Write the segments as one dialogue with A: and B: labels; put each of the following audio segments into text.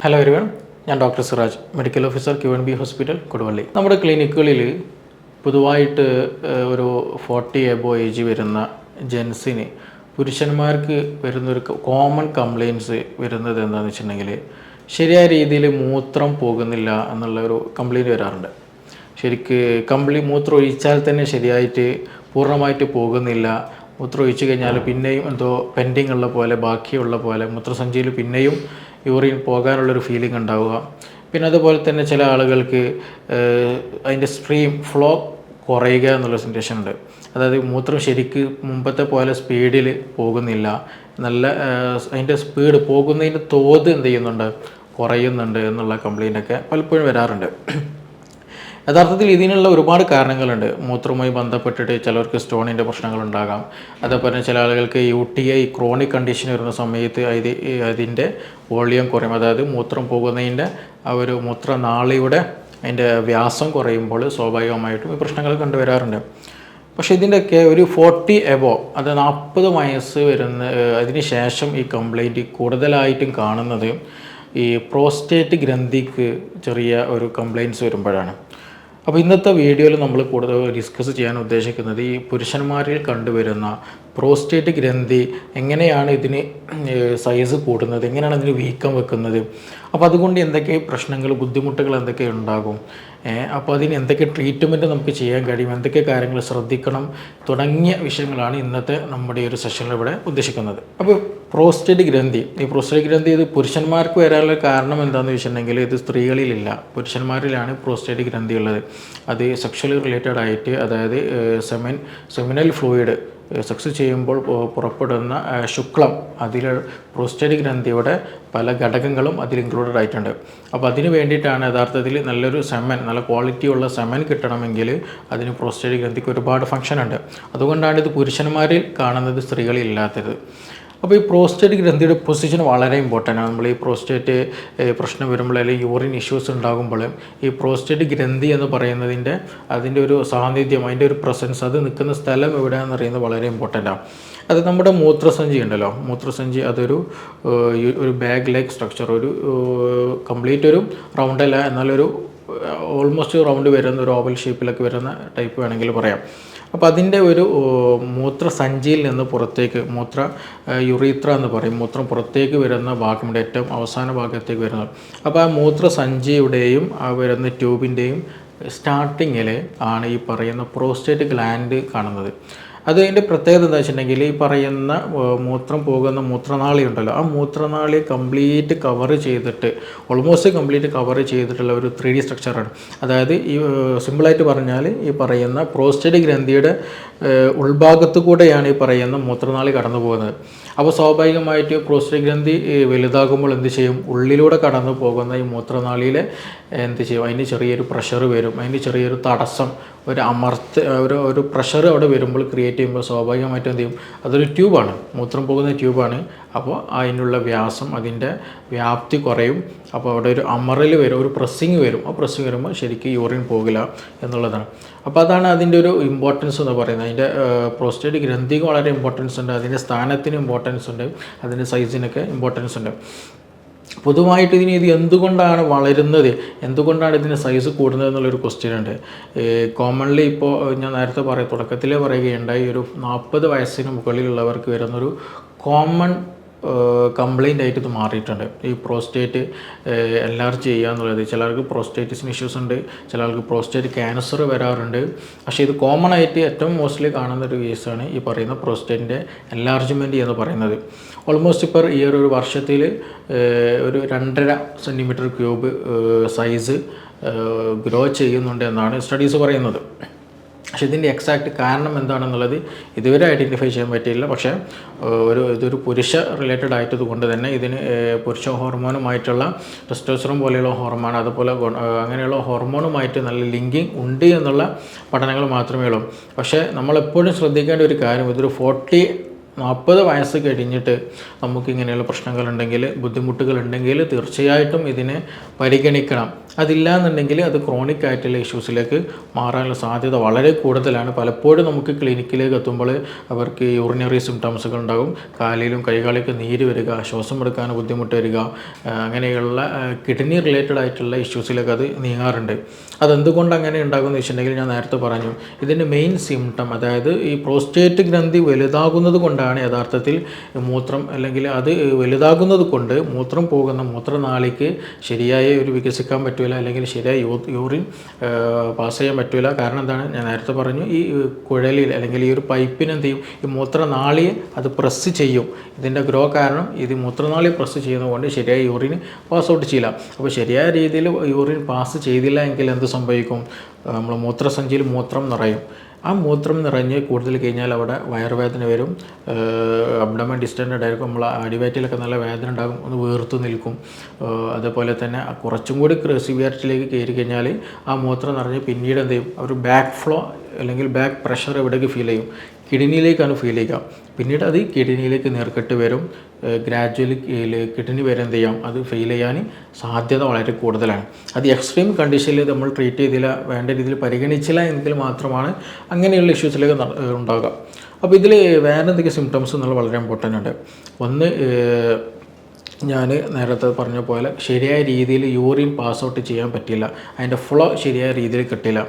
A: Hello everyone, ഞാൻ doctor Siraj, medical officer QNB hospital Koduvally. നമ്മുടെ ക്ലിനിക്കുകളിൽ പൊതുവായിട്ട് ഒരു 40 എബോ ഏജ് വരുന്ന ജെൻസിന് പുരുഷന്മാർക്ക് വരുന്നൊരു കോമൺ കംപ്ലയിൻസ് വരുന്നത് എന്താണെന്ന് വെച്ചിട്ടുണ്ടെങ്കിൽ ശരിയായ രീതിയിൽ മൂത്രം പോകുന്നില്ല എന്നുള്ളൊരു കംപ്ലയിൻറ്റ് വരാറുണ്ട്. മൂത്രം ഒഴിച്ചാൽ തന്നെ ശരിയായിട്ട് പൂർണ്ണമായിട്ട് പോകുന്നില്ല. മൂത്രം ഒഴിച്ചു കഴിഞ്ഞാൽ പിന്നെയും എന്തോ പെൻഡിങ് ഉള്ള പോലെ, ബാക്കിയുള്ള പോലെ മൂത്രസഞ്ചിയിൽ പിന്നെയും യൂറിൻ പോകാനുള്ളൊരു ഫീലിംഗ് ഉണ്ടാവുക. പിന്നെ അതുപോലെ തന്നെ ചില ആളുകൾക്ക് അതിൻ്റെ സ്ട്രീം ഫ്ലോ കുറയുക എന്നുള്ള സിറ്റുവേഷൻ ഉണ്ട്. അതായത് മൂത്രം ശരിക്ക് മുമ്പത്തെ പോലെ സ്പീഡിൽ പോകുന്നില്ല, നല്ല അതിൻ്റെ സ്പീഡ് പോകുന്നതിൻ്റെ തോത് എന്ത് ചെയ്യുന്നുണ്ട്, കുറയുന്നുണ്ട് എന്നുള്ള കംപ്ലയിൻ്റൊക്കെ പലപ്പോഴും വരാറുണ്ട്. യഥാർത്ഥത്തിൽ ഇതിനുള്ള ഒരുപാട് കാരണങ്ങളുണ്ട്. മൂത്രവുമായി ബന്ധപ്പെട്ടിട്ട് ചിലർക്ക് സ്റ്റോണിൻ്റെ പ്രശ്നങ്ങളുണ്ടാകാം. അതേപോലെ ചില ആളുകൾക്ക് UTI ക്രോണിക് കണ്ടീഷൻ വരുന്ന സമയത്ത് അതിൻ്റെ വോളിയം കുറയും. അതായത് മൂത്രം പോകുന്നതിൻ്റെ ആ ഒരു മൂത്രനാളിയുടെ അതിൻ്റെ വ്യാസം കുറയുമ്പോൾ സ്വാഭാവികമായിട്ടും ഈ പ്രശ്നങ്ങൾ കണ്ടുവരാറുണ്ട്. പക്ഷേ ഇതിൻ്റെയൊക്കെ ഒരു 40 എബോ, അത് 40 വയസ്സ് വരുന്ന അതിന് ശേഷം ഈ കംപ്ലയിൻറ്റ് കൂടുതലായിട്ടും കാണുന്നത് ഈ പ്രോസ്റ്റേറ്റ് ഗ്രന്ഥിക്ക് ചെറിയ ഒരു കംപ്ലയിൻറ്റ്സ് വരുമ്പോഴാണ്. അപ്പോൾ ഇന്നത്തെ വീഡിയോയിൽ നമ്മൾ കൂടുതൽ ഡിസ്കസ് ചെയ്യാൻ ഉദ്ദേശിക്കുന്നത് ഈ പുരുഷന്മാരിൽ കണ്ടുവരുന്ന പ്രോസ്റ്റേറ്റ് ഗ്രന്ഥി എങ്ങനെയാണ് ഇതിന് സൈസ് കൂടുന്നത്, എങ്ങനെയാണ് ഇതിന് വീക്കം വെക്കുന്നത്, അപ്പോൾ അതുകൊണ്ട് എന്തൊക്കെ പ്രശ്നങ്ങൾ, ബുദ്ധിമുട്ടുകൾ എന്തൊക്കെ ഉണ്ടാകും, അപ്പോൾ അതിന് എന്തൊക്കെ ട്രീറ്റ്മെൻറ്റ് നമുക്ക് ചെയ്യാൻ കഴിയും, എന്തൊക്കെ കാര്യങ്ങൾ ശ്രദ്ധിക്കണം തുടങ്ങിയ വിഷയങ്ങളാണ് ഇന്നത്തെ നമ്മുടെ ഒരു സെഷനിൽ ഇവിടെ ഉദ്ദേശിക്കുന്നത്. അപ്പോൾ പ്രോസ്റ്റേറ്റ് ഗ്രന്ഥി ഇത് പുരുഷന്മാർക്ക് വരാനുള്ള കാരണം എന്താണെന്ന് വെച്ചിട്ടുണ്ടെങ്കിൽ ഇത് സ്ത്രീകളിലില്ല, പുരുഷന്മാരിലാണ് പ്രോസ്റ്റേറ്റ് ഗ്രന്ഥി ഉള്ളത്. അത് സെക്ഷലി റിലേറ്റഡ് ആയിട്ട്, അതായത് സെമിനൽ ഫ്ലൂയിഡ് സെക്സ് ചെയ്യുമ്പോൾ പുറപ്പെടുന്ന ശുക്ലം, അതിൽ പ്രോസ്റ്റേറ്റ് ഗ്രന്ഥിയുടെ പല ഘടകങ്ങളും അതിൽ ഇൻക്ലൂഡഡ് ആയിട്ടുണ്ട്. അപ്പോൾ അതിന് വേണ്ടിയിട്ടാണ് യഥാർത്ഥത്തിൽ നല്ല ക്വാളിറ്റിയുള്ള സെമൻ കിട്ടണമെങ്കിൽ അതിന് പ്രോസ്റ്റേറ്റ് ഗ്രന്ഥിക്ക് ഒരുപാട് ഫംഗ്ഷൻ ഉണ്ട്. അതുകൊണ്ടാണ് ഇത് പുരുഷന്മാരിൽ കാണുന്നത്, സ്ത്രീകളിൽ ഇല്ലാത്തത്. അപ്പോൾ ഈ പ്രോസ്റ്റേറ്റ് ഗ്രന്ഥിയുടെ പൊസിഷൻ വളരെ ഇമ്പോർട്ടൻ്റ് ആണ്. നമ്മൾ ഈ പ്രോസ്റ്റേറ്റ് പ്രശ്നം വരുമ്പോൾ അല്ലെങ്കിൽ യൂറിൻ ഇഷ്യൂസ് ഉണ്ടാകുമ്പോൾ ഈ പ്രോസ്റ്റേറ്റ് ഗ്രന്ഥി എന്ന് പറയുന്നതിൻ്റെ അതിൻ്റെ ഒരു സാന്നിധ്യം, അതിൻ്റെ ഒരു പ്രസൻസ്, അത് നിൽക്കുന്ന സ്ഥലം എവിടെയാണെന്ന് അറിയുന്നത് വളരെ ഇമ്പോർട്ടൻ്റ് ആണ്. അത് നമ്മുടെ മൂത്രസഞ്ചി ഉണ്ടല്ലോ, മൂത്രസഞ്ചി അതൊരു ബാഗ് ലൈക്ക് സ്ട്രക്ചർ, ഒരു കംപ്ലീറ്റ് ഒരു റൗണ്ട് അല്ല, എന്നാലൊരു ഓൾമോസ്റ്റ് റൗണ്ട് വരുന്ന ഒരു ഓവൽ ഷേപ്പിലൊക്കെ വരുന്ന ടൈപ്പ് വേണമെങ്കിൽ പറയാം. അപ്പോൾ അതിൻ്റെ ഒരു മൂത്രസഞ്ചിയിൽ നിന്ന് പുറത്തേക്ക്, യുറീത്ര എന്ന് പറയും, മൂത്രം പുറത്തേക്ക് വരുന്ന ഭാഗമുണ്ട്, ഏറ്റവും അവസാന ഭാഗത്തേക്ക് വരുന്നത്. അപ്പോൾ ആ മൂത്രസഞ്ചിയുടെയും ആ വരുന്ന ട്യൂബിൻ്റെയും സ്റ്റാർട്ടിങ്ങിൽ ആണ് ഈ പറയുന്ന പ്രോസ്റ്റേറ്റ് ഗ്ലാൻഡ് കാണുന്നത്. അതിൻ്റെ പ്രത്യേകത എന്താ വെച്ചിട്ടുണ്ടെങ്കിൽ ഈ പറയുന്ന മൂത്രം പോകുന്ന മൂത്രനാളി ഉണ്ടല്ലോ, ആ മൂത്രനാളി ഓൾമോസ്റ്റ് കംപ്ലീറ്റ് കവർ ചെയ്തിട്ടുള്ള ഒരു 3D സ്ട്രക്ചറാണ്. അതായത് ഈ സിമ്പിളായിട്ട് പറഞ്ഞാൽ ഈ പറയുന്ന പ്രോസ്റ്റേറ്റ് ഗ്രന്ഥിയുടെ ഉൾഭാഗത്തു കൂടെയാണ് ഈ പറയുന്ന മൂത്രനാളി കടന്നു പോകുന്നത്. അപ്പോൾ സ്വാഭാവികമായിട്ട് പ്രോസ്റ്റേറ്റ് ഗ്രന്ഥി വലുതാകുമ്പോൾ എന്ത് ചെയ്യും, ഉള്ളിലൂടെ കടന്നു പോകുന്ന ഈ മൂത്രനാളിയിൽ എന്ത് ചെയ്യും, അതിന് ചെറിയൊരു പ്രഷർ വരും, അതിന് ചെറിയൊരു തടസ്സം, ഒരു പ്രഷർ അവിടെ വരുമ്പോൾ ക്രിയേറ്റ് ചെയ്യുമ്പോൾ സ്വാഭാവികമായിട്ടും എന്ത് ചെയ്യും, അതൊരു ട്യൂബാണ്, മൂത്രം പോകുന്ന ട്യൂബാണ്. അപ്പോൾ അതിനുള്ള വ്യാസം, അതിൻ്റെ വ്യാപ്തി കുറയും. അപ്പോൾ അവിടെ ഒരു അമറൽ വരും, ഒരു പ്രസ്സിങ് വരും. ആ പ്രസ്സിങ് വരുമ്പോൾ ശരിക്കും യൂറിൻ പോകില്ല എന്നുള്ളതാണ്. അപ്പോൾ അതാണ് അതിൻ്റെ ഒരു ഇമ്പോർട്ടൻസ് എന്ന് പറയുന്നത്. അതിൻ്റെ പ്രോസ്റ്റേറ്റ് ഗ്രന്ഥിക്ക് വളരെ ഇമ്പോർട്ടൻസ് ഉണ്ട്, അതിൻ്റെ സ്ഥാനത്തിന് ഇമ്പോർട്ടൻസ് ഉണ്ട്, അതിൻ്റെ സൈസിനൊക്കെ ഇമ്പോർട്ടൻസ് ഉണ്ട്. പൊതുവായിട്ട് ഇത് എന്തുകൊണ്ടാണ് വളരുന്നത്, എന്തുകൊണ്ടാണ് ഇതിന് സൈസ് കൂടുന്നത് എന്നുള്ളൊരു ക്വസ്റ്റ്യൻ ഉണ്ട്. കോമൺലി ഇപ്പോൾ ഞാൻ നേരത്തെ തുടക്കത്തിലേ പറയുകയുണ്ടായി, ഒരു 40 വയസ്സിന് മുകളിലുള്ളവർക്ക് വരുന്നൊരു കോമൺ കംപ്ലയിൻ്റ് ആയിട്ട് ഇത് മാറിയിട്ടുണ്ട്. ഈ പ്രോസ്റ്റേറ്റ് എൻലാർജ് ചെയ്യുക എന്നുള്ളത്. ചിലർക്ക് പ്രോസ്റ്റേറ്റിസിന് ഇഷ്യൂസ് ഉണ്ട്, ചിലർക്ക് പ്രോസ്റ്റേറ്റ് ക്യാൻസർ വരാറുണ്ട്. പക്ഷേ ഇത് കോമൺ ആയിട്ട് ഏറ്റവും മോസ്റ്റ്ലി കാണുന്ന ഒരു കേസാണ് ഈ പറയുന്ന പ്രോസ്റ്റേറ്റിൻ്റെ എൻലാർജ്മെൻറ്റ് എന്ന് പറയുന്നത്. ഓൾമോസ്റ്റ് ഇപ്പോൾ ഈ ഒരു വർഷത്തിൽ ഒരു 2.5 സെൻറ്റിമീറ്റർ ക്യൂബ് സൈസ് ഗ്രോ ചെയ്യുന്നുണ്ട് എന്നാണ് സ്റ്റഡീസ് പറയുന്നത്. പക്ഷേ ഇതിൻ്റെ എക്സാക്റ്റ് കാരണം എന്താണെന്നുള്ളത് ഇതുവരെ ഐഡൻറ്റിഫൈ ചെയ്യാൻ പറ്റിയില്ല. പക്ഷേ ഇതൊരു പുരുഷ റിലേറ്റഡ് ആയിട്ടത് കൊണ്ട് തന്നെ ഇതിന് പുരുഷ ഹോർമോണുമായിട്ടുള്ള ടെസ്റ്റോസ്റ്ററോൺ പോലെയുള്ള ഹോർമോൺ, അതുപോലെ അങ്ങനെയുള്ള ഹോർമോണുമായിട്ട് നല്ല ലിങ്കിങ് ഉണ്ട് എന്നുള്ള പഠനങ്ങൾ മാത്രമേ ഉള്ളൂ. പക്ഷേ നമ്മളെപ്പോഴും ശ്രദ്ധിക്കേണ്ട ഒരു കാര്യം, ഇതൊരു 40 വയസ്സ് കഴിഞ്ഞിട്ട് നമുക്കിങ്ങനെയുള്ള പ്രശ്നങ്ങളുണ്ടെങ്കിൽ, ബുദ്ധിമുട്ടുകളുണ്ടെങ്കിൽ തീർച്ചയായിട്ടും ഇതിനെ പരിഗണിക്കണം. അതില്ല എന്നുണ്ടെങ്കിൽ അത് ക്രോണിക് ആയിട്ടുള്ള ഇഷ്യൂസിലേക്ക് മാറാനുള്ള സാധ്യത വളരെ കൂടുതലാണ്. പലപ്പോഴും നമുക്ക് ക്ലിനിക്കിലേക്ക് എത്തുമ്പോൾ അവർക്ക് യൂറിനറി സിംറ്റംസുകൾ ഉണ്ടാകും. കാലിലും കൈകാലിലും നീര് വരിക, ശ്വാസം എടുക്കാൻ ബുദ്ധിമുട്ട് വരിക, അങ്ങനെയുള്ള കിഡ്നി റിലേറ്റഡ് ആയിട്ടുള്ള ഇഷ്യൂസിലേക്ക് അത് നീങ്ങാറുണ്ട്. അതെന്തുകൊണ്ട് അങ്ങനെ ഉണ്ടാകുമെന്ന് വെച്ചിട്ടുണ്ടെങ്കിൽ ഞാൻ നേരത്തെ പറഞ്ഞു, ഇതിൻ്റെ മെയിൻ സിംറ്റം അതായത് ഈ പ്രോസ്റ്റേറ്റ് ഗ്രന്ഥി വലുതാകുന്നത് കൊണ്ടാണ് യഥാർത്ഥത്തിൽ മൂത്രം, അല്ലെങ്കിൽ അത് വലുതാകുന്നത് കൊണ്ട് മൂത്രം പോകുന്ന മൂത്രനാളിക്ക് ശരിയായി ഒരു വികസിക്കാൻ പറ്റില്ല, അല്ലെങ്കിൽ ശരിയായി യൂറിൻ പാസ് ചെയ്യാൻ പറ്റില്ല. കാരണം എന്താണ്, ഞാൻ നേരത്തെ പറഞ്ഞു, ഈ കുഴലിൽ അല്ലെങ്കിൽ ഈ ഒരു പൈപ്പിന് എന്ത് ചെയ്യും, ഈ മൂത്രനാളിയെ അത് പ്രസ് ചെയ്യും. ഇതിൻ്റെ ഗ്രോ കാരണം ഇത് മൂത്രനാളി പ്രസ് ചെയ്യുന്നതുകൊണ്ട് ശരിയായി യൂറിൻ പാസ് ഔട്ട് ചെയ്യില്ല. അപ്പോൾ ശരിയായ രീതിയിൽ യൂറിൻ പാസ് ചെയ്തില്ല എങ്കിൽ എന്ത് സംഭവിക്കും, നമ്മൾ മൂത്രസഞ്ചിയിൽ മൂത്രം നിറയും. ആ മൂത്രം നിറഞ്ഞ് കൂടുതൽ കഴിഞ്ഞാൽ അവിടെ വയറുവേദന വരും, അബ്ഡമൻ ഡിസ്റ്റൻഡ് ആയിരിക്കും, നമ്മൾ അടിവയറ്റിലൊക്കെ നല്ല വേദന ഉണ്ടാകും, ഒന്ന് വീർത്തു നിൽക്കും. അതേപോലെ തന്നെ കുറച്ചും കൂടി സിവിയറിറ്റിയിലേക്ക് കയറി കഴിഞ്ഞാൽ ആ മൂത്രം നിറഞ്ഞ് പിന്നീട് എന്ത് ചെയ്യും, ഒരു ബാക്ക് ഫ്ലോ അല്ലെങ്കിൽ ബാക്ക് പ്രഷർ എവിടേക്ക് ഫീൽ ചെയ്യും, കിഡ്നിയിലേക്കാണ് ഫീൽ ചെയ്യുക. പിന്നീട് അത് കിഡ്നിയിലേക്ക് നീർക്കെട്ട് വരും. ഗ്രാജ്വലി കിഡ്നി വരെ എന്ത് ചെയ്യാം, അത് ഫെയിൽ ചെയ്യാൻ സാധ്യത വളരെ കൂടുതലാണ്. അത് എക്സ്ട്രീം കണ്ടീഷനിൽ നമ്മൾ ട്രീറ്റ് ചെയ്തില്ല, വേണ്ട രീതിയിൽ പരിഗണിച്ചില്ല എങ്കിൽ മാത്രമാണ് അങ്ങനെയുള്ള ഇഷ്യൂസിലേക്ക് ഉണ്ടാകുക. അപ്പോൾ ഇതിൽ വേറെ എന്തൊക്കെ സിംറ്റംസ് എന്നുള്ളത് വളരെ ഇമ്പോർട്ടൻ്റ് ഉണ്ട്. ഒന്ന്, ഞാൻ നേരത്തെ പറഞ്ഞ പോലെ ശരിയായ രീതിയിൽ യൂറിൻ പാസ് ഔട്ട് ചെയ്യാൻ പറ്റില്ല, അതിൻ്റെ ഫ്ലോ ശരിയായ രീതിയിൽ കിട്ടില്ല.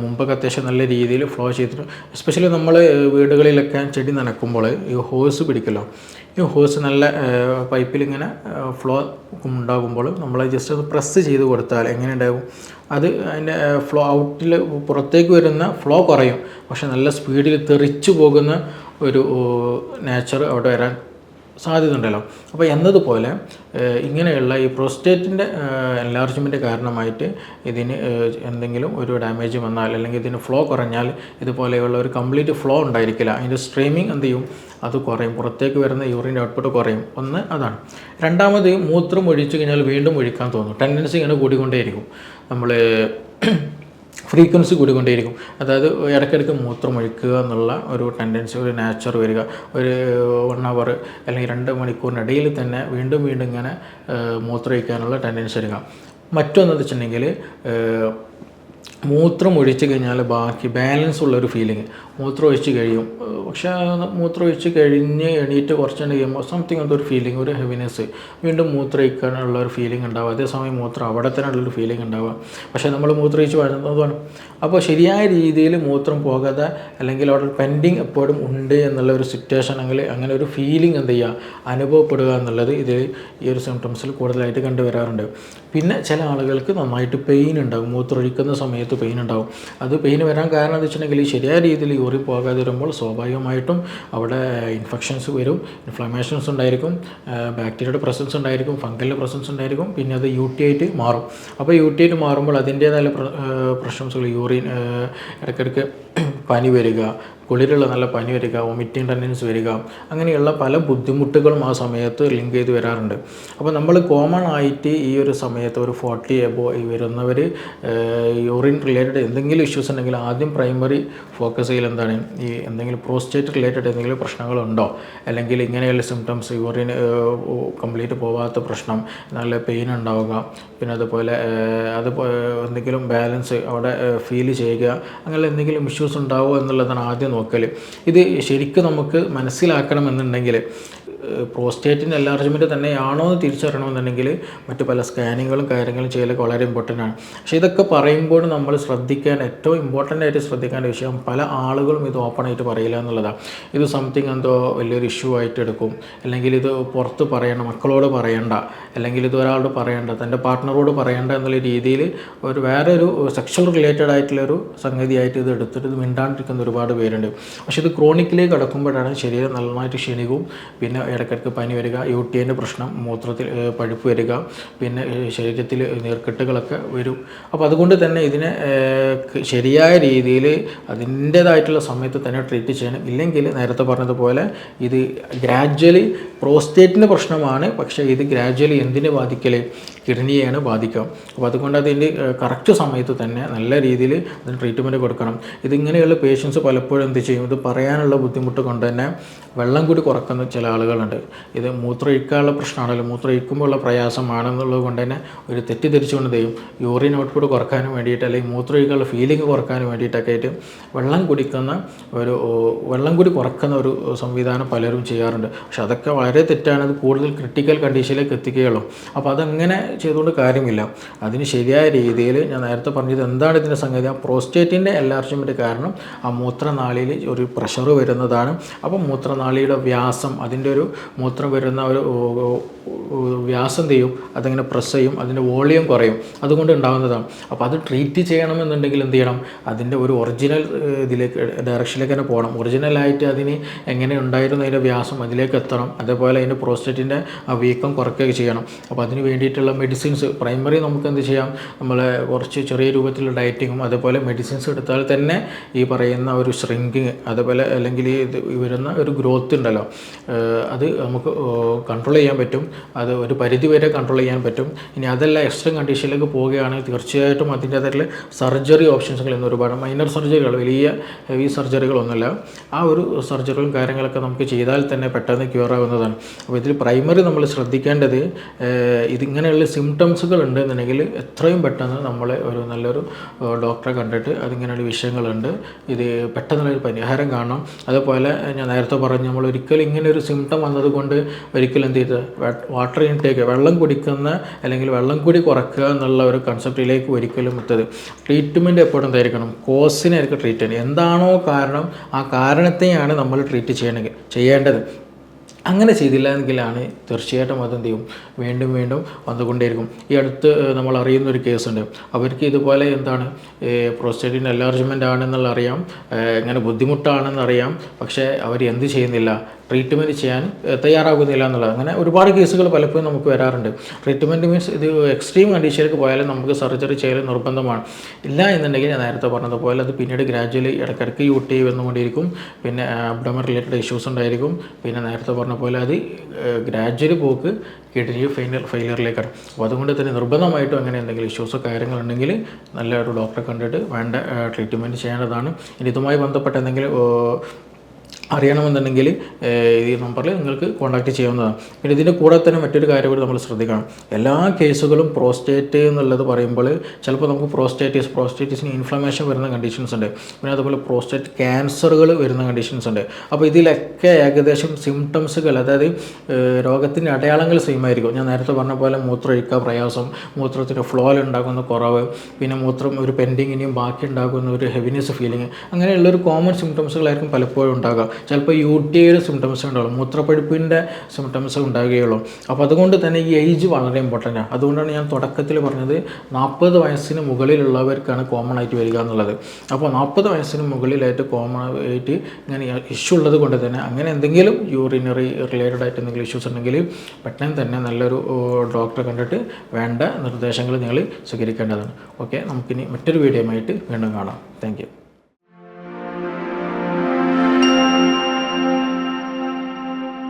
A: മുമ്പൊക്കെ അത്യാവശ്യം നല്ല രീതിയിൽ ഫ്ലോ ചെയ്തിട്ട്, എസ്പെഷ്യലി നമ്മൾ വീടുകളിലൊക്കെ ചെടി നനയ്ക്കുമ്പോൾ ഈ ഹോസ് പിടിക്കല്ലോ, ഈ ഹോസ് നല്ല പൈപ്പിലിങ്ങനെ ഫ്ലോ ഉണ്ടാകുമ്പോൾ നമ്മൾ ജസ്റ്റ് അത് പ്രസ് ചെയ്ത് കൊടുത്താൽ എങ്ങനെ ഉണ്ടാകും, അത് അതിൻ്റെ ഫ്ലോ ഔട്ടിൽ പുറത്തേക്ക് വരുന്ന ഫ്ലോ കുറയും, പക്ഷെ നല്ല സ്പീഡിൽ തെറിച്ചു പോകുന്ന ഒരു നേച്ചർ അവിടെ വരാൻ സാധ്യത ഉണ്ടല്ലോ. അപ്പോൾ എന്നതുപോലെ ഇങ്ങനെയുള്ള ഈ പ്രോസ്റ്റേറ്റിൻ്റെ എൻലാർജ്മെൻറ്റ് കാരണമായിട്ട് ഇതിന് എന്തെങ്കിലും ഒരു ഡാമേജ് വന്നാൽ, അല്ലെങ്കിൽ ഇതിന് ഫ്ലോ കുറഞ്ഞാൽ ഇതുപോലെയുള്ള ഒരു കംപ്ലീറ്റ് ഫ്ലോ ഉണ്ടായിരിക്കില്ല, അതിൻ്റെ സ്ട്രീമിങ് എന്ത് ചെയ്യും, അത് കുറയും, പുറത്തേക്ക് വരുന്ന യൂറിൻ്റെ ഔട്ട്പുട്ട് കുറയും. ഒന്ന് അതാണ്. രണ്ടാമത്, മൂത്രം ഒഴിച്ചു കഴിഞ്ഞാൽ വീണ്ടും ഒഴിക്കാൻ തോന്നും, ടെൻഡൻസി ഇങ്ങനെ കൂടിക്കൊണ്ടേയിരിക്കും, നമ്മൾ ഫ്രീക്വൻസി കൂടിക്കൊണ്ടേയിരിക്കും. അതായത് ഇടയ്ക്കിടയ്ക്ക് മൂത്രം ഒഴിക്കുക എന്നുള്ള ഒരു ടെൻഡൻസി, ഒരു നാച്ചർ വരിക, ഒരു 1 hour അല്ലെങ്കിൽ 2 മണിക്കൂറിനിടയിൽ തന്നെ വീണ്ടും വീണ്ടും ഇങ്ങനെ മൂത്രമൊഴിക്കാനുള്ള ടെൻഡൻസി വരിക. മറ്റൊന്നെന്ന് വെച്ചിട്ടുണ്ടെങ്കിൽ, മൂത്രം ഒഴിച്ച് കഴിഞ്ഞാൽ ബാക്കി ബാലൻസ് ഉള്ളൊരു ഫീലിംഗ്, മൂത്രം ഒഴിച്ച് കഴിയും, പക്ഷേ മൂത്രം ഒഴിച്ച് കഴിഞ്ഞ് എണീറ്റ് കുറച്ചുകൊണ്ട് കഴിയുമ്പോൾ സംതിങ് എന്തൊരു ഫീലിംഗ്, ഒരു ഹെവിനെസ്, വീണ്ടും മൂത്രമൊഴിക്കാനുള്ള ഒരു ഫീലിംഗ് ഉണ്ടാവുക, അതേസമയം മൂത്രം അവിടെ തന്നെ ഉള്ളൊരു ഫീലിംഗ് ഉണ്ടാവുക, പക്ഷേ നമ്മൾ മൂത്രമൊഴിച്ച് വരുന്നതാണ്. അപ്പോൾ ശരിയായ രീതിയിൽ മൂത്രം പോകാതെ, അല്ലെങ്കിൽ അവിടെ പെൻഡിങ് എപ്പോഴും ഉണ്ട് എന്നുള്ള ഒരു സിറ്റുവേഷൻ, അങ്ങനെ ഒരു ഫീലിംഗ് എന്ത് ചെയ്യുക, അനുഭവപ്പെടുക എന്നുള്ളത് ഇതിൽ ഈ ഒരു സിംറ്റംസിൽ കൂടുതലായിട്ട് കണ്ടുവരാറുണ്ട്. പിന്നെ ചില ആളുകൾക്ക് നന്നായിട്ട് പെയിൻ ഉണ്ടാകും, മൂത്രം ഒഴിക്കുന്ന സമയത്ത് പെയിൻ ഉണ്ടാകും. അത് പെയിൻ വരാൻ കാരണം എന്ന് വെച്ചിട്ടുണ്ടെങ്കിൽ, ശരിയായ രീതിയിൽ യൂറിൻ പോകാതെ വരുമ്പോൾ സ്വാഭാവികമായിട്ടും അവിടെ ഇൻഫെക്ഷൻസ് വരും, ഇൻഫ്ലമേഷൻസ് ഉണ്ടായിരിക്കും, ബാക്ടീരിയയുടെ പ്രസൻസ് ഉണ്ടായിരിക്കും, ഫംഗലിൻ്റെ പ്രസൻസ് ഉണ്ടായിരിക്കും, പിന്നെ അത് UTI ആയിട്ട് മാറും. അപ്പോൾ UTI ആയിട്ട് മാറുമ്പോൾ അതിൻ്റേതായ പ്രശ്നങ്ങൾ, യൂറിൻ ഇടയ്ക്കിടയ്ക്ക് പനി വരിക, കുളിരുള്ള നല്ല പനി വരിക, വൊമിറ്റിംഗ് ടെൻഡൻസി വരിക, അങ്ങനെയുള്ള പല ബുദ്ധിമുട്ടുകളും ആ സമയത്ത് ലിങ്ക് ചെയ്ത് വരാറുണ്ട്. അപ്പോൾ നമ്മൾ കോമൺ ആയിട്ട് ഈ ഒരു സമയത്ത് ഒരു 40 എബോ വരുന്നവർ യൂറിൻ റിലേറ്റഡ് എന്തെങ്കിലും ഇഷ്യൂസ് ഉണ്ടെങ്കിൽ ആദ്യം പ്രൈമറി ഫോക്കസ് ചെയ്യൽ എന്താണ്, ഈ എന്തെങ്കിലും പ്രോസ്റ്റേറ്റ് റിലേറ്റഡ് എന്തെങ്കിലും പ്രശ്നങ്ങളുണ്ടോ, അല്ലെങ്കിൽ ഇങ്ങനെയുള്ള സിംറ്റംസ്, യൂറിൻ കംപ്ലീറ്റ് പോകാത്ത പ്രശ്നം, നല്ല പെയിൻ ഉണ്ടാവുക, പിന്നെ അതുപോലെ എന്തെങ്കിലും ബാലൻസ് അവിടെ ഫീൽ ചെയ്യുക, അങ്ങനെ എന്തെങ്കിലും ഇഷ്യൂസ് ഉണ്ടാവുമോ എന്നുള്ളതാണ് ആദ്യം നോക്കൽ. ഇത് ശരിക്കും നമുക്ക് മനസ്സിലാക്കണമെന്നുണ്ടെങ്കിൽ പ്രോസ്റ്റേറ്റിൻ്റെ എൻലാർജ്മെൻറ്റ് തന്നെയാണോ എന്ന് തിരിച്ചറിയണമെന്നുണ്ടെങ്കിൽ മറ്റ് പല സ്കാനിങ്ങുകളും കാര്യങ്ങളും ചെയ്യലൊക്കെ വളരെ ഇമ്പോർട്ടൻ്റ് ആണ്. പക്ഷേ ഇതൊക്കെ പറയുമ്പോൾ നമ്മൾ ശ്രദ്ധിക്കാൻ, ഏറ്റവും ഇമ്പോർട്ടൻ്റ് ആയിട്ട് ശ്രദ്ധിക്കേണ്ട വിഷയം, പല ആളുകളും ഇത് ഓപ്പണായിട്ട് പറയില്ല എന്നുള്ളതാണ്. ഇത് സംതിങ് എന്തോ വലിയൊരു ഇഷ്യൂ ആയിട്ട് എടുക്കും, അല്ലെങ്കിൽ ഇത് പുറത്ത് പറയണം, മക്കളോട് പറയണ്ട, അല്ലെങ്കിൽ ഇത് ഒരാളോട് പറയണ്ട, തൻ്റെ പാർട്ട്ണറോട് പറയണ്ട എന്നുള്ള രീതിയിൽ ഒരു വേറൊരു സെക്ഷൽ റിലേറ്റഡ് ആയിട്ടുള്ളൊരു സംഗതിയായിട്ട് ഇത് എടുത്തിട്ട് ഇത് മിണ്ടാണ്ടിരിക്കുന്ന ഒരുപാട് പേരുണ്ട്. പക്ഷേ ഇത് ക്രോണിക്കിലേക്ക് കടക്കുമ്പോഴാണ് ശരീരം നന്നായിട്ട് ക്ഷീണിക്കും, പിന്നെ ഇടയ്ക്കിടയ്ക്ക് പനി വരിക, UTIൻ്റെ പ്രശ്നം, മൂത്രത്തിൽ പഴുപ്പ് വരിക, പിന്നെ ശരീരത്തിൽ നീർക്കെട്ടുകളൊക്കെ വരും. അപ്പോൾ അതുകൊണ്ട് തന്നെ ഇതിനെ ശരിയായ രീതിയിൽ അതിൻ്റേതായിട്ടുള്ള സമയത്ത് തന്നെ ട്രീറ്റ് ചെയ്യണം. ഇല്ലെങ്കിൽ നേരത്തെ പറഞ്ഞതുപോലെ ഇത് ഗ്രാജ്വലി പ്രോസ്റ്റേറ്റിൻ്റെ പ്രശ്നമാണ്, പക്ഷേ ഇത് ഗ്രാജ്വലി എന്തിനെ ബാധിക്കൽ, കിഡ്നിയെയാണ് ബാധിക്കുക. അപ്പോൾ അതുകൊണ്ട് അതിൻ്റെ കറക്റ്റ് സമയത്ത് തന്നെ നല്ല രീതിയിൽ അതിന് ട്രീറ്റ്മെൻറ്റ് കൊടുക്കണം. ഇതിങ്ങനെയുള്ള പേഷ്യൻസ് പലപ്പോഴും എന്ത് ചെയ്യും, ഇത് പറയാനുള്ള ബുദ്ധിമുട്ട് കൊണ്ട് തന്നെ വെള്ളം കൂടി കുറക്കുന്ന ചില ആളുകളുണ്ട്. ഇത് മൂത്രമൊഴിക്കാനുള്ള പ്രശ്നമാണല്ലോ, മൂത്രമൊഴിക്കുമ്പോഴുള്ള പ്രയാസമാണെന്നുള്ളത് കൊണ്ട് തന്നെ ഒരു തെറ്റിദ്ധരിച്ചുകൊണ്ട് ചെയ്യും യൂറിൻ ഔട്ട്പുട്ട് കുറക്കാനും വേണ്ടിയിട്ട് അല്ലെങ്കിൽ മൂത്രമൊഴിക്കാനുള്ള ഫീലിംഗ് കുറക്കാനും വേണ്ടിയിട്ടൊക്കെ ആയിട്ട് വെള്ളം കൂടി കുറക്കുന്ന ഒരു സംവിധാനം പലരും ചെയ്യാറുണ്ട്. പക്ഷെ അതൊക്കെ വളരെ തെറ്റാണ്. അത് കൂടുതൽ ക്രിട്ടിക്കൽ കണ്ടീഷനിലേക്ക് എത്തിക്കുകയുള്ളൂ. അപ്പോൾ അതങ്ങനെ ചെയ്തുകൊണ്ട് കാര്യമില്ല. അതിന് ശരിയായ രീതിയിൽ ഞാൻ നേരത്തെ പറഞ്ഞത് എന്താണ് ഇതിൻ്റെ സംഗതി, ആ പ്രോസ്റ്റേറ്റിൻ്റെ എൻലാർജ്മെൻറ്റ് കാരണം ആ മൂത്രനാളിയിൽ ഒരു പ്രഷർ വരുന്നതാണ്. അപ്പം മൂത്രനാളിയുടെ വ്യാസം, അതിൻ്റെ ഒരു മൂത്രം വരുന്ന ഒരു വ്യാസം ചെയ്യും, അതങ്ങനെ പ്രസ് ചെയ്യും, അതിൻ്റെ വോളിയം കുറയും, അതുകൊണ്ട് ഉണ്ടാകുന്നതാണ്. അപ്പോൾ അത് ട്രീറ്റ് ചെയ്യണമെന്നുണ്ടെങ്കിൽ എന്ത് ചെയ്യണം, അതിൻ്റെ ഒരു ഒറിജിനൽ ഇതിലേക്ക് ഡയറക്ഷനിലേക്ക് തന്നെ പോകണം. ഒറിജിനലായിട്ട് അതിന് എങ്ങനെ ഉണ്ടായിരുന്നു അതിൻ്റെ വ്യാസം അതിലേക്ക് എത്തണം. അതേപോലെ അതിൻ്റെ പ്രോസ്റ്റേറ്റിൻ്റെ ആ വീക്കം കുറയ്ക്കുകയൊക്കെ ചെയ്യണം. അപ്പോൾ അതിന് വേണ്ടിയിട്ടുള്ള മെഡിസിൻസ് പ്രൈമറി നമുക്ക് എന്ത് ചെയ്യാം, നമ്മൾ കുറച്ച് ചെറിയ രൂപത്തിലുള്ള ഡയറ്റിങ്ങും അതേപോലെ മെഡിസിൻസ് എടുത്താൽ തന്നെ ഈ പറയുന്ന ഒരു ഷ്രിങ്കിങ് അതേപോലെ അല്ലെങ്കിൽ ഇത് വരുന്ന ഒരു ഗ്രോത്ത് ഉണ്ടല്ലോ, അത് നമുക്ക് കൺട്രോൾ ചെയ്യാൻ പറ്റും. അത് ഒരു പരിധി വരെ കൺട്രോൾ ചെയ്യാൻ പറ്റും. ഇനി അതെല്ലാം എക്സ്ട്രീം കണ്ടീഷനിലേക്ക് പോവുകയാണെങ്കിൽ തീർച്ചയായിട്ടും അതിൻ്റേതായിട്ടുള്ള സർജറി ഓപ്ഷൻസുകൾ ഇന്ന് ഒരുപാട് മൈനർ സർജറികൾ, വലിയ ഹെവി സർജറികളൊന്നുമില്ല. ആ ഒരു സർജറികളും കാര്യങ്ങളൊക്കെ നമുക്ക് ചെയ്താൽ തന്നെ പെട്ടെന്ന് ക്യൂർ ആവുന്നതാണ്. അപ്പോൾ ഇതിൽ പ്രൈമറി നമ്മൾ ശ്രദ്ധിക്കേണ്ടത് ഇതിങ്ങനെയുള്ള സിംറ്റംസുകൾ ഉണ്ടെന്നുണ്ടെങ്കിൽ എത്രയും പെട്ടെന്ന് നമ്മൾ ഒരു നല്ലൊരു ഡോക്ടറെ കണ്ടിട്ട് അതിങ്ങനെയുള്ള വിഷയങ്ങളുണ്ട്, ഇത് പെട്ടെന്നുള്ളൊരു പരിഹാരം കാണണം. അതുപോലെ ഞാൻ നേരത്തെ പറഞ്ഞു, നമ്മൾ ഒരിക്കലും ഇങ്ങനെ ഒരു സിംറ്റം വന്നതുകൊണ്ട് ഒരിക്കലും എന്ത് ചെയ്ത് വാട്ടർ ഇൻടേക്ക്, വെള്ളം കുടിക്കുന്ന അല്ലെങ്കിൽ വെള്ളം കൂടി കുറയ്ക്കുക എന്നുള്ള ഒരു കൺസെപ്റ്റിലേക്ക് ഒരിക്കലും എത്തത്. ട്രീറ്റ്മെൻറ്റ് എപ്പോഴും എന്തായിരിക്കണം, കോസിനായിരിക്കും ട്രീറ്റ് ചെയ്യുന്നത്. എന്താണോ കാരണം, ആ കാരണത്തെയാണ് നമ്മൾ ട്രീറ്റ് ചെയ്യേണ്ടത്. അങ്ങനെ ചെയ്തില്ല എങ്കിലാണ് തീർച്ചയായിട്ടും അതെന്ത് ചെയ്യും, വീണ്ടും വീണ്ടും വന്നുകൊണ്ടേയിരിക്കും. ഈ അടുത്ത് നമ്മൾ അറിയുന്നൊരു കേസുണ്ട്. അവർക്ക് ഇതുപോലെ എന്താണ് പ്രോസ്റ്റേറ്റിൻ്റെ എൻലാർജ്മെൻ്റ് ആണെന്നുള്ള അറിയാം, ഇങ്ങനെ ബുദ്ധിമുട്ടാണെന്നറിയാം, പക്ഷേ അവർ എന്ത് ചെയ്യുന്നില്ല, ട്രീറ്റ്മെൻറ്റ് ചെയ്യാൻ തയ്യാറാകുന്നില്ല എന്നുള്ളത്. അങ്ങനെ ഒരുപാട് കേസുകൾ പലപ്പോഴും നമുക്ക് വരാറുണ്ട്. ട്രീറ്റ്മെൻറ്റ് മീൻസ് ഇത് എക്സ്ട്രീം കണ്ടീഷനിലേക്ക് പോയാലും നമുക്ക് സർജറി ചെയ്യൽ നിർബന്ധമാണ്. ഇല്ല എന്നുണ്ടെങ്കിൽ ഞാൻ നേരത്തെ പറഞ്ഞതുപോലെ അത് പിന്നീട് ഗ്രാജുവലി ഇടയ്ക്കിടയ്ക്ക് യൂട്ടി വന്നുകൊണ്ടിരിക്കും. പിന്നെ അബ്ഡോമൻ റിലേറ്റഡ് ഇഷ്യൂസ് ഉണ്ടായിരിക്കും. പിന്നെ നേരത്തെ പറഞ്ഞ പോലെ അത് ഗ്രാജുവലി പോക്ക് കിഡ്നി ഫെയിലിയറിലേക്കാണ്. അപ്പോൾ അതുകൊണ്ട് തന്നെ നിർബന്ധമായിട്ടും അങ്ങനെ എന്തെങ്കിലും ഇഷ്യൂസോ കാര്യങ്ങളുണ്ടെങ്കിൽ നല്ല ഒരു ഡോക്ടറെ കണ്ടിട്ട് വേണ്ട ട്രീറ്റ്മെൻറ്റ് ചെയ്യേണ്ടതാണ്. ഇനി ഇതുമായി ബന്ധപ്പെട്ട എന്തെങ്കിലും അറിയണമെന്നുണ്ടെങ്കിൽ ഈ നമ്പറിൽ നിങ്ങൾക്ക് കോൺടാക്റ്റ് ചെയ്യാവുന്നതാണ്. പിന്നെ ഇതിൻ്റെ കൂടെ തന്നെ മറ്റൊരു കാര്യം കൂടി നമ്മൾ ശ്രദ്ധിക്കണം. എല്ലാ കേസുകളും പ്രോസ്റ്റേറ്റ് എന്നുള്ളത് പറയുമ്പോൾ ചിലപ്പോൾ നമുക്ക് പ്രോസ്റ്റേറ്റിസിന് ഇൻഫ്ലമേഷൻ വരുന്ന കണ്ടീഷൻസ് ഉണ്ട്. പിന്നെ അതുപോലെ പ്രോസ്റ്റേറ്റ് ക്യാൻസറുകൾ വരുന്ന കണ്ടീഷൻസ് ഉണ്ട്. അപ്പോൾ ഇതിലൊക്കെ ഏകദേശം സിംറ്റംസുകൾ, അതായത് രോഗത്തിൻ്റെ അടയാളങ്ങൾ സെയിം ആയിരിക്കും. ഞാൻ നേരത്തെ പറഞ്ഞ പോലെ മൂത്രമൊഴിക്കുക പ്രയാസം, മൂത്രത്തിൻ്റെ ഫ്ലോയിൽ ഉണ്ടാകുന്ന കുറവ്, പിന്നെ മൂത്രം ഒരു പെൻഡിങ് ഇനിയും ബാക്കി ഉണ്ടാകുന്ന ഒരു ഹെവിനെസ് ഫീലിംഗ്, അങ്ങനെയുള്ളൊരു കോമൺ സിംറ്റംസുകളായിരിക്കും പലപ്പോഴും ഉണ്ടാകുക. ചിലപ്പോൾ UTIയുടെ സിംറ്റംസ് ഉണ്ടാവുള്ളൂ, മൂത്രപ്പഴുപ്പിൻ്റെ സിംറ്റംസ് ഉണ്ടാകുകയുള്ളൂ. അപ്പോൾ അതുകൊണ്ട് തന്നെ ഈ ഏജ് വളരെ ഇമ്പോർട്ടൻ്റ് ആണ്. അതുകൊണ്ടാണ് ഞാൻ തുടക്കത്തിൽ പറഞ്ഞത് 40 വയസ്സിന് മുകളിലുള്ളവർക്കാണ് കോമൺ ആയിട്ട് വരിക എന്നുള്ളത്. അപ്പോൾ 40 വയസ്സിന് മുകളിലായിട്ട് കോമൺ ആയിട്ട് ഇങ്ങനെ ഇഷ്യൂ ഉള്ളത് കൊണ്ട് തന്നെ അങ്ങനെ എന്തെങ്കിലും യൂറിനറി റിലേറ്റഡ് ആയിട്ട് എന്തെങ്കിലും ഇഷ്യൂസ് ഉണ്ടെങ്കിൽ പെട്ടെന്ന് തന്നെ നല്ലൊരു ഡോക്ടറെ കണ്ടിട്ട് വേണ്ട നിർദ്ദേശങ്ങൾ നിങ്ങൾ സ്വീകരിക്കേണ്ടതാണ്. ഓക്കെ, നമുക്കിനി മറ്റൊരു വീഡിയോ ആയിട്ട് വീണ്ടും കാണാം. Thank you.